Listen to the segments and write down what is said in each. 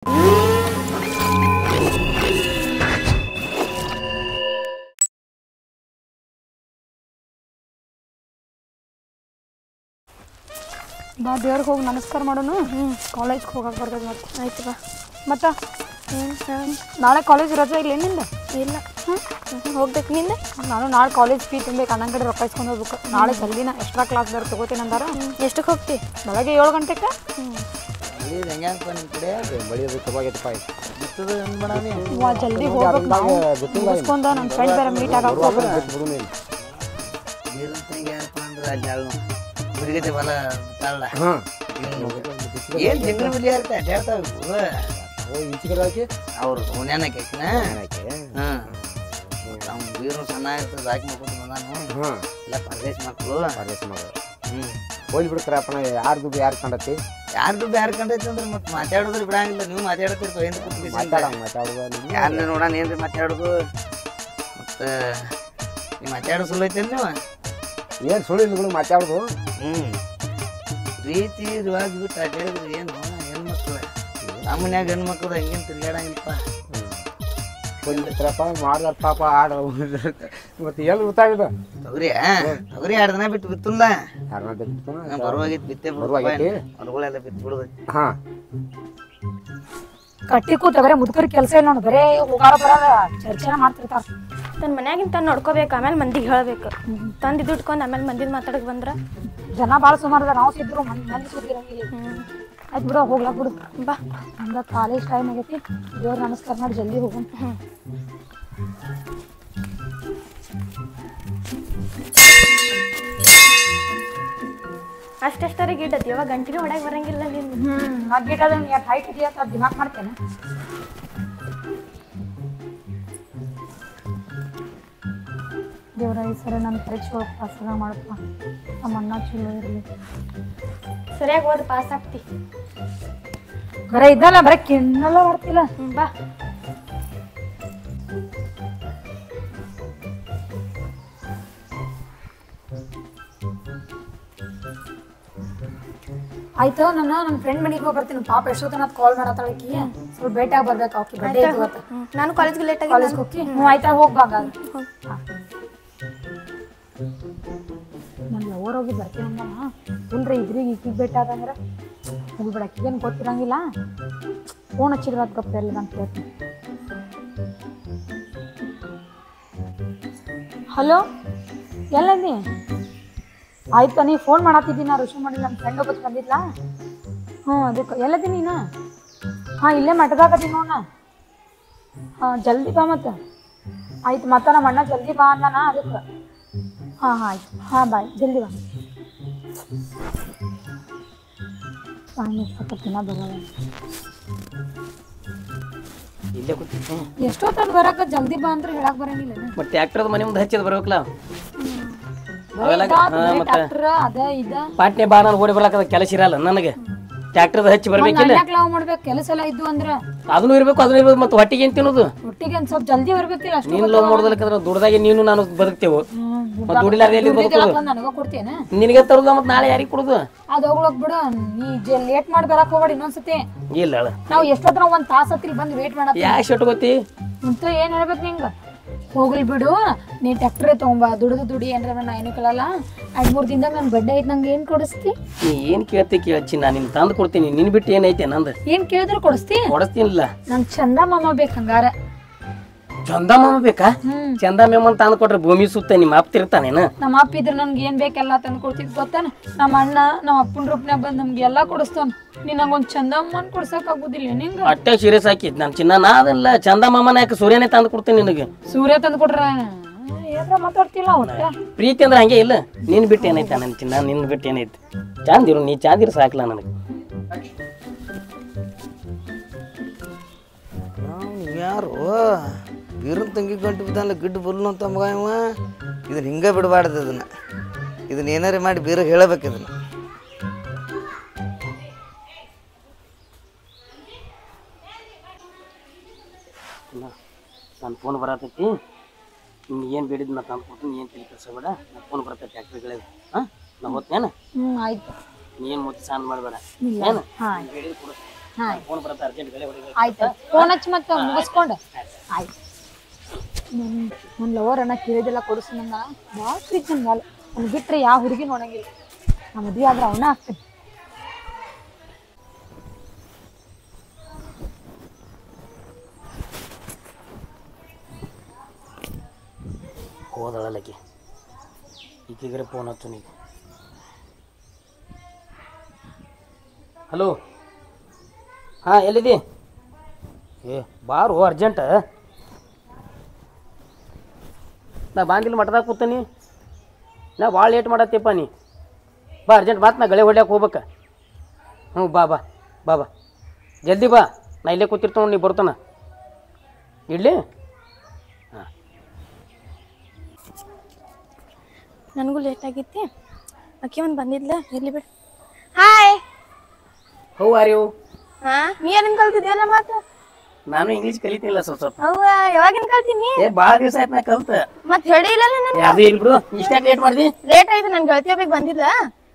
ಬಾ ದೇವ್ರಿಗೆ ಹೋಗಿ ನಮಸ್ಕಾರ ಮಾಡೋಣ. ಕಾಲೇಜ್ಗೆ ಹೋಗಕ್ಕೆ ಬರ್ತದೆ ಮತ್ತೆ. ಆಯ್ತು ಬಾ. ಮತ್ತು ನಾಳೆ ಕಾಲೇಜ್ ರಜೆ ಇಲ್ಲ ನಿಂದ? ಇಲ್ಲ. ಹೋಗ್ಬೇಕು. ನಿಂದೆ? ನಾನು ನಾಳೆ ಕಾಲೇಜ್ ಫೀ ತುಂಬಬೇಕು, ಅಣ್ಣನ ಕಡೆ ರೊಕ್ಕ ಇಸ್ಕೊಂಡು ಹೋಗ್ಬೇಕು. ನಾಳೆ ಜಲ್ದಿನ ಎಕ್ಸ್ಟ್ರಾ ಕ್ಲಾಸ್ದಾರು ತೊಗೋತೀನಿ ಅಂದಾರ. ಎಷ್ಟಕ್ಕೆ ಹೋಗ್ತಿ? ಬೆಳಗ್ಗೆ 7 ಗಂಟೆಗೆ. ಜಲ್ದಿ ಹೋಗ್ಬೇಕು ನಾವು. ಮುಗಿಸ್ಕೊಂಡ ನನ್ನ ಫ್ರೆಂಡ್ ಬೇರೆ ಮೀಟ್ ಆಗಕ್ಕೆ ಅವ್ರು ಹುಣ್ಯಾನಕ್ಕೆ ಬೀರು ಸಣ್ಣ ಇರ್ತದೆ ಹಾಕಿ ಮಾಡ್ಕೊಂಡು ಬಂದಾನು. ಎಲ್ಲ ಪರದೇಶ ಮಕ್ಕಳು ಹೋಗಿ ಬಿಡ್ತಾರಪ್ಪನ. ಯಾರು ಕಂಡತಿ? ಯಾರ್ದು ಯಾರು ಕಂಡೈತಿ ಅಂದ್ರೆ ಮತ್ತೆ ಮಾತಾಡೋದ್ರ ಬಿಡಂಗಿಲ್ಲ. ನೀವು ಮಾತಾಡ್ತಿರ್ತಾವ ಯಾರನ್ನ ನೋಡೋಣ ಏನ್ರಿ ಮಾತಾಡೋದು. ಮತ್ತೆ ನೀವು ಮಾತಾಡೋ ಸುಳ್ಳು ಐತೇನು ನೀವು? ಏನು ಸುಳ್ಳು ಮಾತಾಡೋದು? ರೀತಿ ರಿವಾಜ್ ಬಿಟ್ಟು ಅಡ್ಡಾಡಿದ್ರೆ ಏನು ಹೆಣ್ಮಕ್ಳು ಸಾಮಾನ್ಯಾಗ ಹೆಣ್ಮಕ್ಳು ಹಂಗೇನು ತಿರ್ಗಾಡಂಗಿಲ್ಲಪ್ಪ. ಹೋಗ್ಬಿಡ್ತಾರಪ್ಪ ಮಾಡ್ದಾರ ಪಾಪ ಆಡ. ಮತ್ತೆ ಎಲ್ಲಿ ಗೊತ್ತಾಗಿದೆ? ತೊಗರಿ 2 ದಿನ ಬಿಟ್ಟು ಬಿತ್ತಲ್ಲ. ಬರುವಾಗಿತ್ತು ಬಿತ್ತೆ ಹೊರಗಳೆಲ್ಲ ಬಿತ್ತು ಬಿಡುದು. ಹಾಂ ಕಟ್ಟಿ ಕೂತ ಬರೇ ಮುದುಕರ ಕೆಲಸ ಇಲ್ಲ ನೋಡಿ. ಬರೇ ಹೋಗಾರ ಬರೋದ ಚರ್ಚೆ ಮಾಡ್ತಿರ್ತಾರ. ತನ್ನ ಮನ್ಯಾಗಿಂತ ತಂದು ನೋಡ್ಕೋಬೇಕು, ಆಮೇಲೆ ಮಂದಿಗೆ ಹೇಳ್ಬೇಕು. ತಂದು ಇಟ್ಕೊಂಡು ಆಮೇಲೆ ಮಂದಿದ್ ಮಾತಾಡಕ್ಕೆ ಬಂದ್ರೆ ಜನ ಭಾಳ ಸುಮಾರು ನಾವು ಸಿದ್ರು ಮಂದಿ ಸುದ್ದಿರಂಗಿಲ್ಲ. ಆಯ್ತು ಬಿಡು, ಹೋಗ್ಲಾಕ್ ಬಿಡು. ಬಾ. ಹಂಗ ಕಾಲೇಜ್ ಟೈಮ್ ಆಗೈತಿ. ದೇವ್ರ ನಮಸ್ಕಾರ ಮಾಡಿ ಜಲ್ದಿ ಹೋಗೋಣ. ಅಷ್ಟೆಷ್ಟರಿಗೆ ಗಿಡತಿ ಯಾವಾಗ ಗಂಟಿನೂ ಹೊಡಕ್ಕೆ ಬರಂಗಿಲ್ಲ ನೀನು. ಆ ಗಿಡದ ಯಾಕೆ ಹೈಟ್ ಇದೆಯಾ ಅಂತ ದಿಮಾಕ್ ಮಾಡ್ತೇನೆ. ದೇವ್ರ ಈ ಸರಿ ನನ್ನ ಪರೀಕ್ಷೆ ಒಳಗೆ ಪಾಸ್ ಮಾಡಪ್ಪ. ನಮ್ಮ ಅಣ್ಣ ಚಲೋ ಇರಲಿ. ಸರಿಯಾಗಿ ಓದಿ ಪಾಸ್ ಆಗ್ತಿ. ಬರೀ ಇದ್ದಲ್ಲ, ಬರೀ ಕಿನ್ನಲ್ಲ ಬರ್ತಿಲ್ಲ. ಬಾ. ಆಯ್ತು, ನನ್ನ ಫ್ರೆಂಡ್ ಮನೆಗೆ ಹೋಗಿ ಬರ್ತೀನಿ. ಪಾಪ ಎಷ್ಟೊತ್ತನ ಕಾಲ್ ಮಾಡತ್ತಾಳಕಿ. ಸ್ವಲ್ಪ ಭೇಟಿಯಾಗಿ ಬರ್ಬೇಕು. ಆಕಿ ಬರ್ಡೇ ಇವತ್ತು. ನಾನು ಕಾಲೇಜ್ಗೆ ಲೇಟ್ ಆಗಿ ಕಾಲೇಜ್ಗೆ ಹೋಗಿ. ಆಯ್ತಾ, ಹೋಗ್ಬಾಗ. ನಾನು ಲವರ್ ಹೋಗಿ ಬರ್ತೀನಿ ಅಂದನ. ಇಲ್ರಿ ಇದ್ರಿಗೆ ಈಕಿಗೆ ಭೇಟಿ ಆದಂದ್ರೆ ಹೋಗ್ಬಿಡ. ಆಕಿಗೇನು ಗೊತ್ತಿರಂಗಿಲ್ಲ. ಫೋನ್ ಹಚ್ಚಿದ್ರೆ ಅದು ಗಪ್ಪ ಎಲ್ಲ ನಾನು ಕೇಳ್ತೀನಿ. ಹಲೋ, ಎಲ್ಲಂದಿ? ಆಯ್ತಾ, ನೀ ಫೋನ್ ಮಾಡತ್ತಿದ್ದೀನಿ. ನಾ ರಿಸೀವ್ ಮಾಡಿ ನನ್ನ ಫ್ರೆಂಡ್ ಒಬ್ಬತ್ತು ಬಂದಿದ್ಲಾ. ಅದಕ್ಕೆ ಎಲ್ಲದಿ ನೀನು? ಇಲ್ಲೇ ಮಠದಾಗದಿ ನೋಡ. ಜಲ್ದಿ ಬಾ. ಮತ್ತೆ ಆಯ್ತು, ಮತ್ತೆ ನಮ್ಮ ಅಣ್ಣ ಜಲ್ದಿ ಬಾ ಅಂದಾನ. ಅದಕ್ಕೆ ಆಯ್ತು. ಬಾಯ್, ಜಲ್ದಿ ಬಾ. ಎಷ್ಟೊತ್ತಲ್ಲಿ ಬರಕ ಜಲ್ದಿ ಬಾ ಅಂದ್ರೆ ಹೇಳಕ್ ಬರಂಗಿಲ್ಲ. ಮತ್ತೆ ಟ್ರ್ಯಾಕ್ಟರ್ ಮನೆ ಮುಂದೆ ಹಚ್ಚಿದ್ ಬರ್ಬೇಕಲ್ಲ. ಪಾಟ್ನೆ ಬಾ, ನಾನು ಓಡಿ ಬರ್ಲಾಕ ಕೆಲಸ ಇರಲ್ಲ ನನಗೆ. ಟ್ರ್ಯಾಕ್ಟರ್ ಹಚ್ಚಿ ಬರ್ಬೇಕಿಲ್ಲ. ಮಾಡ್ಬೇಕು ಕೆಲಸ ಎಲ್ಲ ಇದ್ದು ಅಂದ್ರೆ ಅದನ್ನು ಇರ್ಬೇಕು. ಮತ್ತೆ ಹೊಟ್ಟಿಗೆ ಏನ್ ತಿನ್ನೋದು? ಒಟ್ಟಿಗೆ ಸ್ವಲ್ಪ ಜಲ್ದಿ ಬರ್ಬೇಕಿಲ್ಲ. ನೀನ್ ಲವ್ ಮಾಡೋದಲ್ಲ ದುಡ್ದಾಗೆ ನೀನು ನಾನು ಬದುಕ್ತೇವು. ದುಡಿಲಾರ್ದೆ ನನಗ ಕೊಡ್ತೇನೆ. ನಿನಗೆ ತರುದ ಮತ್ತೆ ನಾಳೆ ಯಾರಿಗೆ ಕೊಡುದು? ಅದ್ ಹೋಗ್ಲಕ್ ಬಿಡು. ನೀ ಲೇಟ್ ಮಾಡಿ ಬರಕ್ ಹೋಗ್ಬೇಡಿ ಇನ್ನೊಂದ್ಸತಿ. ಇಲ್ಲ, ನಾವ್ ಎಷ್ಟೊತ್ತರ 1 ತಾಸ ಹತ್ತಿರ ಬಂದು ವೇಟ್ ಮಾಡತ್ತ. ಯಾಕೆ ಶರ್ಟ್ ಗೊತ್ತಿ ಅಂತ ಏನ್ ಹೇಳ್ಬೇಕು ನಿಂಗ? ಹೋಗ್ಲಿ ಬಿಡು. ನೀ ಟ್ರ್ಯಾಕ್ಟರ್ ತಗೊಂಬ. ದುಡಿ ಏನ್ರ ನಾ ಏನು ಕೇಳಲ್ಲ. 2-3 ದಿನದಾಗ ನನ್ ಬಡ್ಡೆ ಐತಿ. ನಂಗೆ ಏನ್ ಕೊಡಿಸ್ತಿ? ನೀ ಏನ್ ಕೇಳ್ತಿ ಕೇಳಚ್ಚಿ, ನಾನು ನಿನ್ ತಂದು ಕೊಡ್ತೀನಿ. ನಿನ್ ಬಿಟ್ಟು ಏನೈತೆ ನಂದು? ಏನ್ ಕೇಳಿದ್ರು ಕೊಡಿಸ್ತಿ? ಕೊಡಿಸ್ತೀನಿಲ್ಲ. ನಂಗೆ ಚಂದ ಮಾಮ ಬೇಕು. ಹಂಗಾರ ಚಂದ ಮಾಮ ಬೇಕಾ? ಚಂದ ಮಾಮ ತಂದು ಕೊಟ್ರೆ ಭೂಮಿ ಸುತ್ತ ನಿಮ್ಮ ಅಪ್ಪ ತಿರ್ತಾನೇನ? ನಮ್ಮ ಅಪ್ಪ ಇದ್ರೆ ನನ್ಗೆ ಏನ್ ಬೇಕೆಲ್ಲ ತಂದು ಕೊಡ್ತಿದ್ ಗೊತ್ತಾನ. ನಮ್ಮ ಅಣ್ಣ ನಮ್ಮ ಅಪ್ಪನ ರೂಪನ್ಯಾಗ ಬಂದ್ ನಮ್ಗೆ ಎಲ್ಲಾ ಕೊಡಿಸ್ತಾನ. ನೀ ನಂಗೊಂದ್ ಚಂದ ಮಾಮನ್ ಕೊಡ್ಸಕ್ ಆಗುದಿಲ್ಲ ನಿಂಗ? ಅಟ್ಟೆ ಸೀರಿಯಸ್ ಹಾಕಿದ್ ನಾನು ಚಿನ್ನ. ನಾ ಅದಲ್ಲ, ಚಂದ ಮಾಮನ ಯಾಕೆ ಸೂರ್ಯನೇ ತಂದು ಕೊಡ್ತೀನಿ ನಿನಗೆ. ಸೂರ್ಯ ತಂದು ಕೊಟ್ರ ಮಾತಾಡ್ತಿಲ್ಲ. ಪ್ರೀತಿ ಅಂದ್ರೆ ಹಂಗೆ ಇಲ್ಲ. ನಿನ್ ಬಿಟ್ಟು ಏನೈತೆ ನನ್ನ ಚಿನ್ನ? ನಿನ್ ಬಿಟ್ಟು ಏನೈತಿ? ಚಾಂದಿರು, ನೀ ಚಾಂದಿರು ಸಾಕಲ್ಲ ನನಗೆ. ಯಾರು ಬೀರನ್ ತಂಗಿ ಗಂಟು ಬಿದ್ದಾನಲ್ಲ ಗಿಡ್ಡು ಬುಲ್ಲು ಅಂತ ಮಗ ಇವ. ಇದನ್ನ ಹಿಂಗೆ ಬಿಡಬಾರ್ದು. ಇದನ್ನ ಏನಾರೇ ಮಾಡಿ ಬೀರ ಹೇಳಬೇಕು. ಇದನ್ನ ನನ್ನ ಫೋನ್ ಬರತೈತಿ. ನಿಮ್ಗೆ ಏನು ಬೇಡಿದ್ ನಾ ತಂದು ಕೊಡ್ತೀನಿ. ಏನು ತಿಳಿ ಕಳ್ಸಬೇಡ. ನನ್ನ ಫೋನ್ ಬರತೈತಿ ಟ್ಯಾಕ್ಟ್ರಿಗಳಿಗೆ. ನಾ ಹೋಗ್ತೇನೆ. ಆಯ್ತು. ನೀನು ಮತ್ತೆ ಸಾನ್ ಮಾಡಬೇಡ. ಏನು ಬೇಡಿದ್ ಕೊಡು. ಫೋನ್ ಬರುತ್ತೆ ಅರ್ಜೆಂಟ್ ಗಳೆ ಹೊಡಿಬೇಕು. ಆಯ್ತು ಫೋನ್ ಹಚ್ಚಿ ಮತ್ತೆ ಮುಗಿಸ್ಕೊಂಡು ಆಯ್ತು. ನನ್ನ ಲವರ್ ಅಣ್ಣ ಕೇಳಿದೆಲ್ಲ ಕೊಡಿಸು ನನ್ನ ಭಾಳ ಪ್ರೀತಿ ನನ್ನ ಮೇಲೆ. ನನ್ ಬಿಟ್ರೆ ಯಾವ ಹುಡುಗಿ ನೋಡಂಗಿಲ್ಲ. ನಾ ಮದ್ವೆ ಆದ್ರೆ ಅವನ ಆಗ್ತೀನಿ. ಹೋದಳಲ್ಲಕ್ಕೆ ಈಗಿದ್ರೆ ಫೋನ್ ಹಚ್ಚು ನೀ. ಹಲೋ, ಹಾಂ ಎಲ್ಲಿದಿ? ಬಾರು ಅರ್ಜೆಂಟ್. ನಾ ಬಾಂದಿಲ್ಲ ಮಠದಾಗ ಕೂತೀನಿ. ನಾ ಭಾಳ ಲೇಟ್ ಮಾಡತ್ತೀಪ್ಪ ನೀ. ಬಾ ಅರ್ಜೆಂಟ್ ನಾ ಗಳೆ ಹೊಡ್ಯಾಕೆ ಹೋಗ್ಬೇಕ. ಬಾ ಬಾ ಬಾ ಬಾ ಜಲ್ದಿ ಬಾ. ನಾ ಇಲ್ಲೇ ಕೂತಿರ್ತಾವ, ನೀ ಬರ್ತಾನ. ಇಡ್ಲಿ. ಹಾಂ, ನನಗೂ ಲೇಟ್ ಆಗಿತ್ತು. ಅಕ್ಕಿ ಒಂದು ಬಂದಿದ್ಲ, ಇರ್ಲಿ ಬಿಡು. Hi, how are you? ನೀ ಏನೇನು ಕಲ್ತಿದ್ಯಲ್ಲ ಮತ್ತೆ? ನಾನು ಇಂಗ್ಲೀಷ್ ಕಲಿತಿಲ್ಲ ಸ್ವಲ್ಪ ಸ್ವಲ್ಪ. ಹೌವ, ಯಾವಾಗಿನ ಕಲ್ತೀನಿ? ಭಾಳ ದಿವಸ ಆಯ್ತು ನಾ ಕಲ್ತ. ಮತ್ತೆ ಹೇಳಿಲ್ಲ ನನಗೆ. ಅದು ಇಲ್ಲಿ ಬಿಡು, ಇಷ್ಟಾಗಿ ಲೇಟ್ ಮಾಡ್ದಿ? ಲೇಟ್ ಆಯ್ತು, ನನ್ನ ಗೆಳತಿ ಒಬ್ಬಕ್ಕೆ ಬಂದಿದ್ಲ,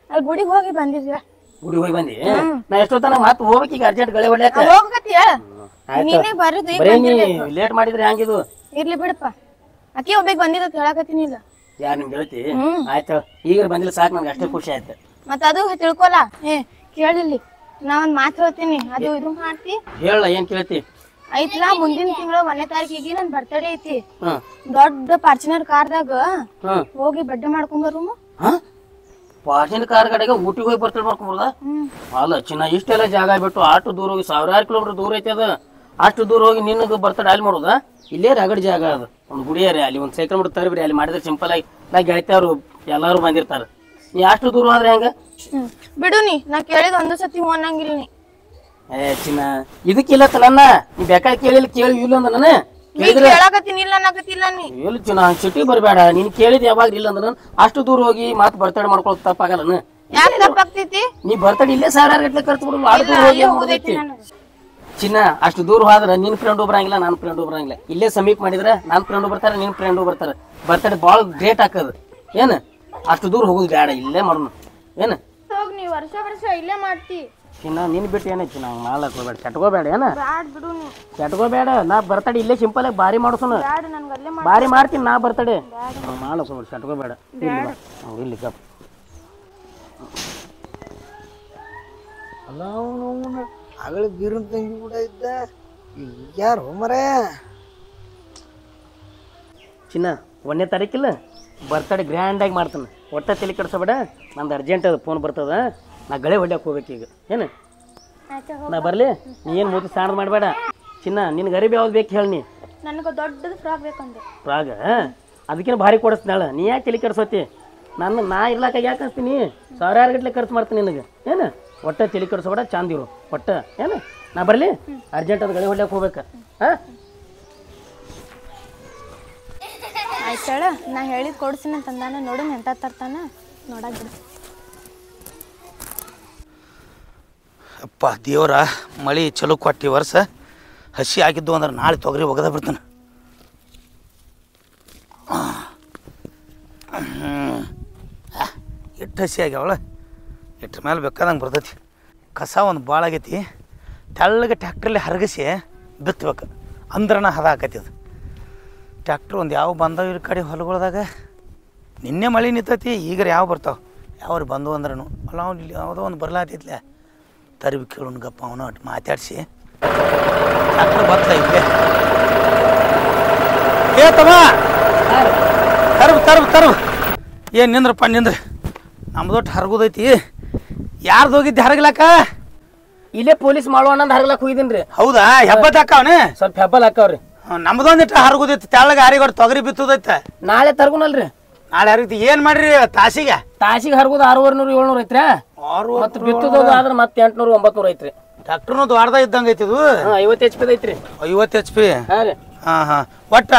ಅಲ್ಲಿ ಗುಡಿಗೆ ಹೋಗಿ ಬಂದಿದ್ವಿ. ಗುಡಿ ಹೋಗಿ ಬಂದಿ? ನಾ ಎಷ್ಟೊತ್ತನ ಮತ್ತೆ ಹೋಗ್ಬೇಕು ಈಗ ಅರ್ಜೆಂಟ್ ಗಳೆ ಹೊಡ್ಯಾಕ. ಹೋಗಕತ್ತೀಯ? ನೀನೇ ಬರುದು ಈಗ ಬಂದಿಲ್ಲ. ಲೇಟ್ ಮಾಡಿದ್ರೆ ಹ್ಯಾಂಗಿದು? ಇರ್ಲಿ ಬಿಡಪ್ಪ, ಅಕ್ಕಿ ಒಬ್ಬಕ್ಕೆ ಬಂದಿದ್ದ ಹೇಳಕತ್ತೀನಿ. ಇಲ್ಲ ಯಾರು ನಿಮ್ ಗೆಳತಿ? ಆಯ್ತು, ಈಗ ಬಂದಿಲ್ಲ ಸಾಕು, ನನ್ಗೆ ಅಷ್ಟೇ ಖುಷಿ ಆಯ್ತು. ಮತ್ತೆ ಅದು ತಿಳ್ಕೊಲ್ಲ. ಕೇಳಿಲ್ಲಿ, ನಾ ಒಂದ್ ಮಾತು ಹೇಳ್ತೀನಿ, ಅದು ಇದು ಮಾಡ್ತಿ. ಹೇಳ, ಏನ್ ಕೇಳ್ತಿ? ಐತ್ಲಾ, ಮುಂದಿನ ತಿಂಗಳು 1ನೇ ತಾರೀಕಿಗೆ ನನ್ ಬರ್ತಡೇ ಐತಿ. ದೊಡ್ಡ ಫಾರ್ಚುನರ್ ಕಾರ್ದಾಗ ಹೋಗಿ ಬಡ್ಡೆ ಮಾಡ್ಕೊಂಬರು. ಫಾರ್ಚುನರ್ ಕಾರ್ ಕಡೆಗೆ ಊಟಿಗೆ ಹೋಗಿ ಬರ್ತಡೆ ಮಾಡ್ಕೊಂಬರ್ದ? ಅಲ್ಲ ಚಿನ್ನ, ಇಷ್ಟೆಲ್ಲ ಜಾಗ ಬಿಟ್ಟು ಅಷ್ಟು ದೂರ ಹೋಗಿ 1000 ಕಿಲೋಮೀಟರ್ ದೂರ ಐತಿ ಅದ. ಅಷ್ಟು ದೂರ ಹೋಗಿ ನಿನ್ನದು ಬರ್ತಡೆ ಅಲ್ಲಿ ಮಾಡೋದ? ಇಲ್ಲೇ ರಗಡ್ ಜಾಗ ಅದು, ಒಂದು ಗುಡಿಯಾರೆ, ಅಲ್ಲಿ ಒಂದು ಸೈಕಲ್ ಬಿಟ್ಟು ತರಬ್ರಿ, ಅಲ್ಲಿ ಮಾಡಿದ್ರೆ ಸಿಂಪಲ್ ಆಗಿ ನಾ ಗೆಳತಿಯವ್ರು ಎಲ್ಲಾರು ಬಂದಿರ್ತಾರ. ನೀ ಅಷ್ಟು ದೂರ ಆದ್ರೆ ಹೆಂಗ? ಬಿಡು, ನೀ ನಾ ಕೇಳಿದ ಒಂದು ಸತಿ ಅನ್ನಂಗಿಲ್ಲ ನೀ. ಚಿನ್ನ, ಇದಕ್ಕಿಲ್ಲತ್ತ ನನ್ನ, ನೀ ಬೇಕಾದ್ರೆ ಕೇಳಿಲ್ಲ, ಕೇಳಿ ಇಲ್ಲ ಅಂದ ನಾನು ಹೇಳಕತ್ತೀನಿ, ಇಲ್ಲ ಅನ್ನಕತ್ತಿಲ್ಲ ನೀ. ಇಲ್ಲ ಚಿನ್ನ, ಸಿಟಿ ಬರಬೇಡ. ನೀನ್ ಕೇಳಿದ ಯಾವಾಗ ಇಲ್ಲ ಅಂದ್ರ ಅಷ್ಟು ದೂರ ಹೋಗಿ ಮಾತು ಬರ್ತಡೆ ಮಾಡ್ಕೊಳಕ್ ತಪ್ಪಾಗಲ್ಲ. ಯಾಕೆ ತಪ್ಪಾಗ್ತೈತಿ? ನೀ ಬರ್ತಡೆ ಇಲ್ಲೇ 1000 ಗಟ್ಲೆ ಖರ್ಚು ಬಿಡು, ಅಷ್ಟು ದೂರ ಹೋಗಿ ಮುಗ್ದೈತಿ. ಚಿನ್ನ, ಅಷ್ಟು ದೂರ ಹೋದ್ರ ನಿನ್ ಫ್ರೆಂಡ್ ಒಬ್ಬರಂಗಿಲ್ಲ, ನನ್ನ ಫ್ರೆಂಡ್ ಒಬ್ಬರಂಗಿಲ್ಲ. ಇಲ್ಲೇ ಸಮೀಪ ಮಾಡಿದ್ರ ನನ್ನ ಫ್ರೆಂಡ್ ಬರ್ತಾರ, ನಿನ್ ಫ್ರೆಂಡ್ ಬರ್ತಾರ. ಬರ್ತಡೆ ಭಾಳ ಗ್ರೇಟ್ ಹಾಕದ. ಏನ್ ಅಷ್ಟು ದೂರ ಹೋಗುದು ಬೇಡ, ಇಲ್ಲೇ ಮಾಡೋಣ. ಏನ್ ಹೋಗ್, ನೀ ವರ್ಷ ವರ್ಷ ಇಲ್ಲೇ ಮಾಡ್ತಿ. ಚಿನ್ನ, ನಿನ್ ಬಿಟ್ಟು ಏನೈತಿ? ನಾವು ಮಾಡ್ಲಕ್ ಹೋಗ್ಬೇಡ, ಕೆಟ್ಕೋಬೇಡ. ಏನ ಬ್ಯಾಡ್ ಬಿಡು ನೀ, ಕೆಟ್ಕೋಬೇಡ. ನಾ ಬರ್ತಡೆ ಇಲ್ಲೇ ಸಿಂಪಲ್ ಆಗಿ ಬಾರಿ ಮಾಡಿಸೋಣ. ಬ್ಯಾಡ್, ನನ್ಗೆ ಅಲ್ಲೇ ಬಾರಿ ಮಾಡ್ತೀನಿ ನಾ ಬರ್ತಡೆ. ಮಾಡಿಸೋಣ, ಕೆಟ್ಕೋಬೇಡ. ಇಲ್ಲಿ ಕಪ್ ಅಲ್ಲ, ಅವನು ಅಗಳ ಬೀರನ್ ತಂಗಿ ಕೂಡ ಇದ್ದ. ಯಾರು ಮರೇ? ಚಿನ್ನ, 1ನೇ ತಾರೀಕಿಲ್ಲ ಬರ್ತಡೆ ಗ್ರ್ಯಾಂಡಾಗಿ ಮಾಡ್ತಾನೆ. ಒಟ್ಟ ತಲೆ ಕೆಡ್ಸೋಬೇಡ. ನಂದು ಅರ್ಜೆಂಟ್ ಅದು ಫೋನ್ ಬರ್ತದ. ನಾ ಗಳೆ ಹೊಡ್ಯಾಕೆ ಹೋಗ್ಬೇಕು ಈಗ. ಏನು ನಾ ಬರಲಿ? ನೀ ಏನು ಮೂತಿ ಸಾಣದು ಮಾಡಬೇಡ. ಚಿನ್ನ, ನಿನ್ನ ಗರೀಬ್ ಯಾವ್ದು ಬೇಕು ಹೇಳಿ. ನೀ ನನಗೆ ದೊಡ್ಡದು ಫ್ರಾಕ್ ಬೇಕಂದೆ. ಫ್ರಾಗ ಅದಕ್ಕಿಂತ ಭಾರಿ ಕೊಡಿಸ್ತಾಳ. ನೀ ಯಾಕೆ ತಲೆ ಕೆಡ್ಸೋತಿ? ನಾ ಇರ್ಲಾಕ ಯಾಕೆ ಅನ್ಸ್ತೀನಿ? 1000 ಗಟ್ಲೆ ಖರ್ಚು ಮಾಡ್ತೀನಿ ನಿನಗೆ. ಏನು ಒಟ್ಟ ತಲೆ ಕೆಡ್ಸೋಬೇಡ, ಚಾಂದಿರು ಒಟ್ಟ. ಏನು ನಾ ಬರಲಿ? ಅರ್ಜೆಂಟ್ ಅದು ಗಳೆ ಹೊಡ್ಯಾಕೆ ಹೋಗ್ಬೇಕು. ಹಾಂ, ಆಯ್ತಾಳ, ನಾ ಹೇಳಿದ್ ಕೊಡ್ಸಿನ ತಂದಾನ. ನೋಡು ಎಂತ ತರ್ತಾನ ನೋಡಕ್ ಬಿಡು. ಅಪ್ಪ ದೇವರ, ಮಳೆ ಚಲೋ ಕೊಟ್ಟು ವರ್ಷ ಹಸಿ ಆಗಿದ್ದು ಅಂದ್ರೆ ನಾಳೆ ತೊಗರಿ ಒಗದ ಬಿಡ್ತಾನೆ. ಎಷ್ಟು ಹಸಿ ಆಗ್ಯಾವಳ, ಇಟ್ರ ಮೇಲೆ ಬೇಕಾದಂಗೆ ಬರ್ತೈತಿ. ಕಸ ಒಂದು ಭಾಳ ಆಗೈತಿ. ತೆಳ್ಳಗೆ ಟ್ಯಾಕ್ಟ್ರಲ್ಲಿ ಹರಗಿಸಿ ಬಿತ್ತಬೇಕು ಅಂದ್ರನ ಹದ ಆಕೈತಿ ಅದು. ಟ್ಯಾಕ್ಟ್ರ್ ಒಂದು ಯಾವ ಬಂದವು ಈ ಕಡೆ ಹೊಲಗಳದಾಗ. ನಿನ್ನೆ ಮಳೆ ನಿಂತೈತಿ, ಈಗ ಯಾವ ಬರ್ತಾವೆ? ಯಾವ್ರು ಬಂದವು ಅಂದ್ರೂ ಅಲ್ಲ. ಅವ್ನು ಇಲ್ಲಿ ಯಾವುದೋ ಒಂದು ಬರ್ಲಾತೈತ್ಲೆ, ತರಬಿ ಕೇಳೋಣ ಗಪ್ಪ. ಅವನು ಒಟ್ಟು ಮಾತಾಡಿಸಿ ಟ್ಯಾಕ್ಟ್ರ್ ಬರ್ತಾ ಇದ್ದೆ. ತಮ್ಮ ತರ್ಬ ಏನು ನಿಂದ್ರಪ್ಪ, ನಿಂದ್ರಿ. ನಮ್ದೊಟ್ಟು ಹರಗೋದೈತಿ. ಯಾರ್ದು ಹೋಗಿದ್ದೆ ಹರಗ್ಲಾಕ? ಇಲ್ಲೇ ಪೊಲೀಸ್ ಮಾಡೋಣ ಹರಗ್ಲಾಕ್ ಹೋಗಿದ್ದೀನಿ ರೀ. ಹೌದಾ? ಹೆಬ್ಬತ್ ಹಾಕಾವನೆ? ಸ್ವಲ್ಪ ಹೆಬ್ಬಲ್ ಹಾಕಾವ್ರಿ. ನಮ್ದೊಂದಿಟ್ಟು ಹರಗೋದೈತಿ. ತೆಳ್ಳಗೆ ಹಾರಿಗೋಡ್ ತೊಗರಿ ಬಿತ್ತದೈತೆ. ನಾಳೆ ತರ್ಗುನಲ್ರಿ. ನಾಳೆ ಹರಿತಿ. ಏನು ಮಾಡ್ರಿ ತಾಸಿಗೆ? ತಾಸಿಗೆ ಹರಗೋದು 600 700 ಐತ್ರಿ. ಮತ್ತೆ ಬಿತ್ತುದು ಆದ್ರೆ ಮತ್ತೆ 800 900 ಐತ್ರಿ. ಟ್ಯಾಕ್ಟರ್ನು ದ್ವಾರದ ಇದ್ದಂಗೆ ಐತಿದು. 50 HP ಐತ್ರಿ. 50 HP? ಹಾಂ ರೀ. ಹಾಂ. ಒಟ್ಟ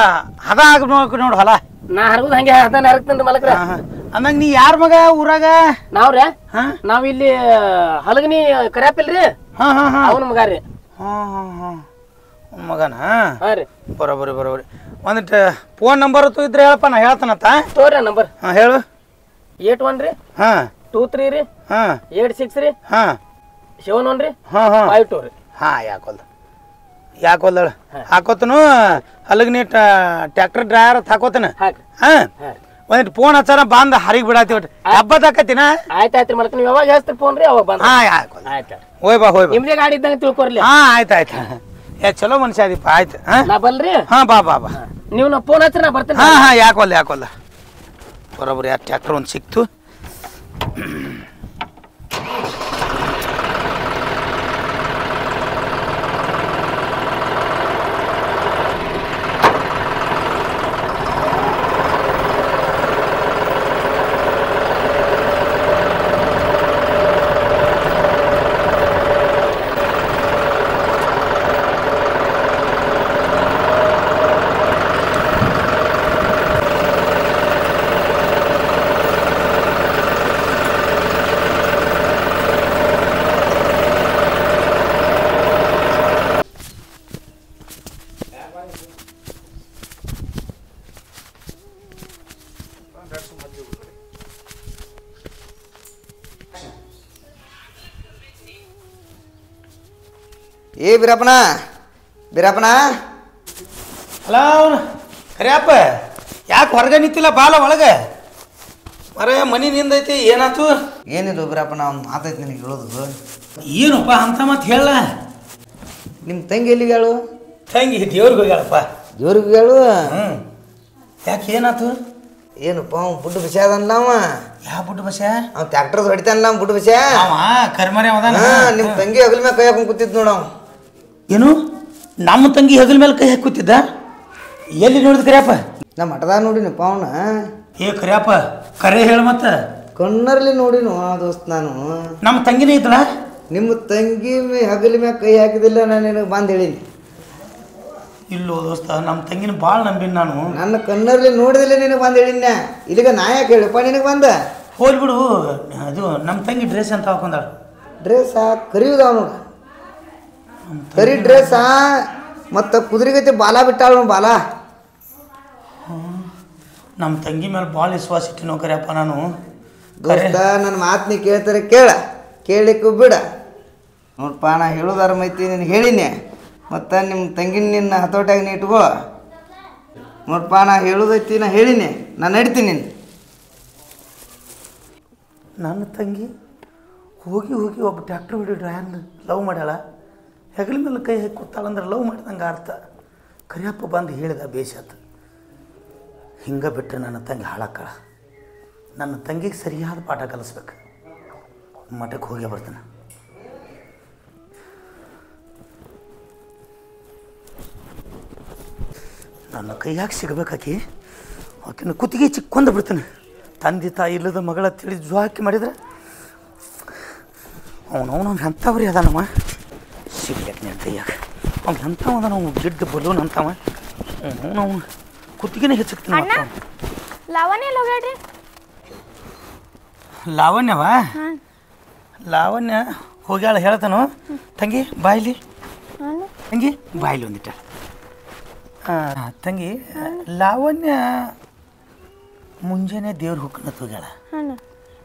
ಹದ ಆಗ್ಬೇಕು ನೋಡು ಹೊಲ. ನಾ ಹರಗುದು ಹಂಗೆ ಹದನ ಹರಗ್ತೇನ್ರಿ ಮಲಕ್ರ. ಅಂದಂಗ ನೀ ಯಾರ ಮಗ ಊರಾಗ? ನಾವ್ರಿ ನಾವ್ ಇಲ್ಲಿ ಹಲಗನಿ ಕರ್ಯಾಪಿಲ್ರಿ. ಅವನ ಮಗ ರೀ. ಮಗನ? ಹಾ ರೀ. ಬರೋಬರಿ. ಒಂದಿಟ್ಟು ಫೋನ್ ನಂಬರ್ ಇದ್ರೆ ಹೇಳಪ್ಪ, ನಾ ಹೇಳ್ತಾನತ್ತ. ತೋರಿ ನಂಬರ್. ಹೇಳು. 81 ರೀ. 23 ರೀ. 86 ರೀ. 71 ರೀ. 52 ರೀ. ಹಾಂ ಯಾಕೊಲ್ಲ ಹಾಕೋತನು ಅಲ್ಲಿಗೆ ನೀ ಟ್ಯಾಕ್ಟರ್ ಡ್ರೈವರ್ ಹಾಕೋತನ ಹಾಕ್ರಿ ಹಾಂ ಒಂದಿಟ್ಟು ಫೋನ್ ಹಚ್ಚಾರ ಬಂದ ಹರಿಗೆ ಬಿಡಾತಿ ಒಟ್ಟು ಹಬ್ಬದ ಹಾಕತ್ತಿನ ಆಯ್ತಾಯ್ತ್ರಿ ಮಲಕ ನೀವು ಯಾವಾಗ ಹೇಳ್ತೀರಿ ಫೋನ್ ರೀ ಅವಾಗ ಬಂದ ಹಾಂ ಯಾಕೊಲ್ಲ ಆಯ್ತು ಹೋಯ್ ಬಾ ನಿಮ್ದೇ ಗಾಡಿ ಇದ್ದಂಗೆ ತಿಳ್ಕೊರ್ಲಿ ಹಾಂ ಆಯ್ತು ಚಲೋ ಮನುಷ್ಯ ಅದೀಪ ಆಯ್ತು ಹಾಂ ನಾ ಬಲ್ರಿ ಹಾಂ ಬಾ ನೀವು ನಾ ಫೋನ್ ಹಚ್ಚಿರಿ ನಾ ಬರ್ತೇನೆ ಹಾಂ ಯಾಕೊಲ್ಲ ಬರೋಬ್ಬರಿ ಯಾರು ಟ್ಯಾಕ್ಟರ್ ಒಂದು ಸಿಕ್ತು ಏ ಬೀರಪ್ಪನ ಅಲ್ಲ ಅವನು ಕರಿಯಪ್ಪ ಯಾಕೆ ಹೊರಗೆ ನಿಂತಿಲ್ಲ ಬಾಲ ಒಳಗೆ ಮರ ಮನಿ ನಿಂದೈತಿ ಏನಾಯ್ತು ಏನಿಲ್ಲ ಬೀರಪ್ಪನ ಅವ್ನು ಮಾತೈತಿ ನಿನಗೆ ಹೇಳೋದು ಏನಪ್ಪ ಅಂತ ಮತ್ತೆ ಹೇಳ ನಿಮ್ಮ ತಂಗಿ ಎಲ್ಲಿಗೆ ಹೇಳು ತಂಗಿ ದೇವ್ರಿಗೆ ಹೋಗ್ಯಾಳಪ್ಪ ದೇವ್ರಿಗೆ ಹೇಳು ಯಾಕೆ ಏನಾಯ್ತು ಏನಪ್ಪ ಅವ್ನು ಬುಡ್ಡು ಬಿಸಿ ಅದಲ್ಲ ಅವ ಯಾವ ಬುಡ್ಡು ಬಸ ಅವ್ನು ಟ್ಯಾಕ್ಟರ್ ಹೊಡಿತಾನಲ್ಲ ಅವ್ನು ಬುಡ್ಡು ಬಿಸಿ ಅವ ಕರ್ಮರಿ ಅವದಾನ ನಿಮ್ಮ ತಂಗಿ ಹಗಲ ಮ್ಯಾಗ ಕೈ ಹಾಕೊಂಡು ಕೂತಿದ್ ನೋಡ ಅವ್ನು ಏನು ನಮ್ಮ ತಂಗಿ ಹೆಗಲ ಮೇಲೆ ಕೈ ಹಾಕಿ ಕೂತಿದ್ದ ಎಲ್ಲಿ ನೋಡಿದ್ ಕರಿಯಪ್ಪ ನಮ್ಮ ಮಠದಾಗ ನೋಡಿನಪ್ಪ ಅವನ ಏ ಕರಿಯಪ್ಪ ಕರೆ ಹೇಳ ಮತ್ತ ಕಣ್ಣರಲ್ಲಿ ನೋಡಿನು ದೋಸ್ತ್ ನಾನು ನಮ್ಮ ತಂಗಿನೇ ಇದ್ದಳ ನಿಮ್ಮ ತಂಗಿ ಹಗಲ ಮ್ಯಾಗ ಕೈ ಹಾಕಿದಿಲ್ಲ ನಾನು ನಿನಗೆ ಬಂದು ಹೇಳೀನಿ ಇಲ್ಲೋ ದೋಸ್ತ ನಮ್ಮ ತಂಗಿನ ಭಾಳ ನಂಬಿನ ನಾನು ನನ್ನ ಕಣ್ಣರಲ್ಲಿ ನೋಡಿದಿಲ್ಲ ನಿನಗೆ ಬಂದು ಹೇಳಿನ ಇಲ್ಲಿಗ ನಾ ಯಾಕೆ ಹೇಳಿಪ್ಪ ನಿನಗೆ ಬಂದ ಹೋಲ್ ಬಿಡು ಅದು ನಮ್ಮ ತಂಗಿ ಡ್ರೆಸ್ ಅಂತ ಹಾಕೊಂಡಾಳ ಡ್ರೆಸ್ ಕರಿಯುದ ಅವನು ಕರಿ ಡ್ರೆಸ್ ಮತ್ತು ಕುದುರೆಗತಿ ಬಾಲ ಬಿಟ್ಟಾಳ ಬಾಲ ನಮ್ಮ ತಂಗಿ ಮೇಲೆ ಭಾಳ ವಿಶ್ವಾಸ ಇಟ್ಟಿನೋ ಕರಿಯಪ್ಪ ನಾನು ದೋಸ್ತ ನನ್ನ ಮಾತು ನೀ ಕೇಳ್ತಾರೆ ಕೇಳಲಿಕ್ಕೂ ಬಿಡ ನೋಡಪ್ಪ ನಾ ಹೇಳೋದಾರ ಮೈತಿ ನಿನಗೆ ಹೇಳಿನಿ ಮತ್ತು ನಿಮ್ಮ ತಂಗಿನ ನಿನ್ನ ಹತೋಟ್ಯಾಗ ನೀ ಇಟ್ಕೋ ನೋಡಪ್ಪ ನಾ ಹೇಳೋದೈತಿ ನಾ ಹೇಳಿನಿ ನಾನು ನಡಿತೀನಿ ನನ್ನ ತಂಗಿ ಹೋಗಿ ಒಬ್ಬ ಟ್ಯಾಕ್ಟ್ರ್ ಹೊಡಿ ಡ್ರೈವರ್ನ ಲವ್ ಮಾಡ್ಯಾಳ ಹೆಗಲ ಮೇಲೆ ಕೈ ಹಾಕಿ ಕೂತಾಳಂದ್ರೆ ಲವ್ ಮಾಡಿದಂಗೆ ಅರ್ಥ ಕರಿಯಪ್ಪ ಬಂದು ಹೇಳಿದ ಬೇಷತ್ ಹಿಂಗೆ ಬಿಟ್ಟರೆ ನನ್ನ ತಂಗಿ ಹಾಳಾಕಳ ನನ್ನ ತಂಗಿಗೆ ಸರಿಯಾದ ಪಾಠ ಕಲಿಸ್ಬೇಕು ಮಠಕ್ಕೆ ಹೋಗೇ ಬರ್ತಾನೆ ನನ್ನ ಕೈಯಾಗಿ ಸಿಗಬೇಕಾಕಿ ಆಕಿನ ಕುತ್ತಿಗೆ ಚಿಕ್ಕೊಂದು ಬಿಡ್ತಾನೆ ತಂದೆ ತಾಯಿ ಇಲ್ಲದ ಮಗಳ ತಿಳಿ ಜುವಾಕಿ ಮಾಡಿದ್ರೆ ಅವನವನು ಎಂಥವ್ರಿ ಅದಾನವ ಸಿಗ್ಬೇಕು ನನ್ನ ಕೈಯಾಗ ಅವ್ನು ಎಂಥವ ಅದಾನ ಅವ್ನು ಗಿಡ್ಡ ಬಲೂನ್ ಅಂತವ ಅವನು ಕುತ್ತಿಗೆನೇ ಹೆಚ್ಚಕ್ತಾನೆ ಲಾವಣ್ಯ ಎಲ್ಲ ಹೋಗ್ಯಾಡ್ರಿ ಲಾವಣ್ಯ ಹೋಗ್ಯಾಳ ಹೇಳ್ತಾನು ತಂಗಿ ಬಾಯ್ಲಿ ಒಂದಿಟ್ಟ ತಂಗಿ ಲಾವಣ್ಯ ಮುಂಜಾನೆ ದೇವ್ರ ಹೋಗ್ಕನತ್ ಹೋಗ್ಯಾಳ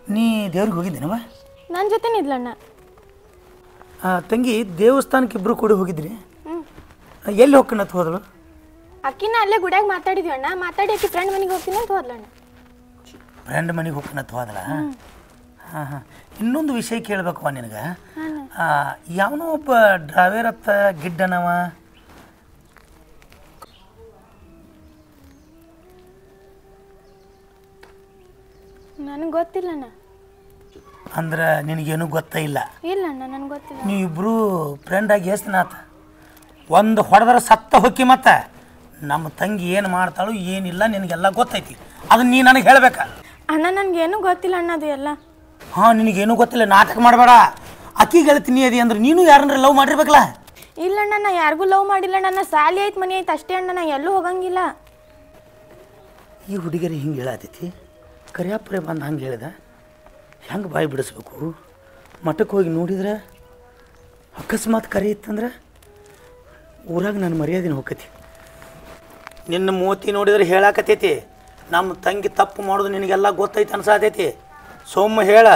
ನೀ ದೇವ್ರಿಗೆ ಹೋಗಿದ್ದೇನವ ನನ್ನ ಜೊತೆನೇ ಇದ್ಲಣ್ಣ ತಂಗಿ ದೇವಸ್ಥಾನಕ್ಕೆ ಇಬ್ರು ಕೂಡ ಹೋಗಿದ್ರಿ ಎಲ್ಲಿ ಹೋಗ್ಕನತ್ ಹೋದಳು ಅಕ್ಕಿನ ಅಲ್ಲೇ ಗುಡಿಯಾಗ ಮಾತಾಡಿದ್ವಿ ಅಣ್ಣ ಮಾತಾಡಿ ಅಕ್ಕಿ ಫ್ರೆಂಡ್ ಮನೆಗೆ ಹೋಗ್ತೀನಿ ಅಂತ ಹೋದ್ಲಣ್ಣ ಫ್ರೆಂಡ್ ಮನೆಗೆ ಹೋಗ್ಕನತ್ ಹೋದಳ ಹಾಂ ಇನ್ನೊಂದು ವಿಷಯ ಕೇಳ್ಬೇಕವ ನಿನಗೆ ಯಾವನೋ ಒಬ್ಬ ಡ್ರೈವರ್ ಹತ್ತ ಗಿಡ್ಡನವ ನನಗೆ ಗೊತ್ತಿಲ್ಲಣ್ಣ ಅಂದ್ರೆ ನಿನಗೇನು ಗೊತ್ತ ಇಲ್ಲ ಇಲ್ಲಣ್ಣ ನನಗೆ ಗೊತ್ತಿಲ್ಲ ನೀವಿಬ್ರು ಫ್ರೆಂಡಾಗಿ ಎಷ್ಟು ಆತ ಒಂದು ಹೊಡೆದ್ರೆ ಸತ್ತ ಹೊಕ್ಕಿ ಮತ್ತೆ ನಮ್ಮ ತಂಗಿ ಏನು ಮಾಡ್ತಾಳು ಏನಿಲ್ಲ ನಿನಗೆಲ್ಲ ಗೊತ್ತೈತಿ ಅದನ್ನ ನೀ ನನಗೆ ಹೇಳ್ಬೇಕ ಅಣ್ಣ ನನಗೇನು ಗೊತ್ತಿಲ್ಲ ಅಣ್ಣ ಅದು ಎಲ್ಲ ಹಾಂ ನಿನಗೇನು ಗೊತ್ತಿಲ್ಲ ನಾಟಕ ಮಾಡಬೇಡ ಅಕ್ಕಿಗೆ ಹೇಳ್ತೀನಿ ಅದಿ ಅಂದ್ರೆ ನೀನು ಯಾರನ್ನ ಲವ್ ಮಾಡಿರ್ಬೇಕಲ್ಲ ಇಲ್ಲಣ್ಣ ನಾ ಯಾರಿಗೂ ಲವ್ ಮಾಡಿಲ್ಲ ನನ್ನ ಸಾಲಿ ಐತೆ ಮನೆ ಐತೆ ಅಷ್ಟೇ ಅಣ್ಣ ನಾ ಎಲ್ಲೂ ಹೋಗಂಗಿಲ್ಲ ಈ ಹುಡುಗಿಯರು ಹಿಂಗೆ ಹೇಳತೈತಿ ಕರಿಯಪ್ಪರೆ ಬಂದು ಹಂಗೆ ಹೇಳಿದ ಹೆಂಗೆ ಬಾಯಿ ಬಿಡಿಸ್ಬೇಕು ಮಠಕ್ಕೆ ಹೋಗಿ ನೋಡಿದ್ರೆ ಅಕಸ್ಮಾತ್ ಕರೆ ಇತ್ತಂದ್ರೆ ಊರಾಗ ನಾನು ಮರ್ಯಾದಿನ ಹೋಗತಿ ನಿನ್ನ ಮೂತಿ ನೋಡಿದ್ರೆ ಹೇಳಾಕತೈತಿ ನಮ್ಮ ತಂಗಿ ತಪ್ಪು ಮಾಡೋದು ನಿನಗೆಲ್ಲ ಗೊತ್ತೈತೆ ಅನ್ಸಾತೈತಿ ಸೋಮ ಹೇಳ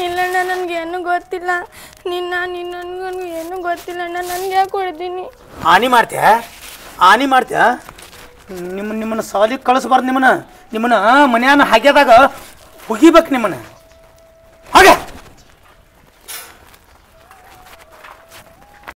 ಇಲ್ಲಣ್ಣ ನನಗೇನು ಗೊತ್ತಿಲ್ಲ ನಿನ್ನ ನನಗೂ ಏನೂ ಗೊತ್ತಿಲ್ಲ ಅಣ್ಣ. ನನ್ಗೆ ಯಾಕೆ ಹೊಡ್ತೀನಿ? ಹಾನಿ ಮಾಡ್ತೀಯ ನಿಮ್ಮನ್ನ ಸಾಲಿಗೆ ಕಳಿಸ್ಬಾರ್ದು. ನಿಮ್ಮನ್ನ ಮನ್ಯಾನ ಹಾಗ್ಯದಾಗ ಹುಗಿಬೇಕು ನಿಮ್ಮನ್ನ ಹಾಗೆ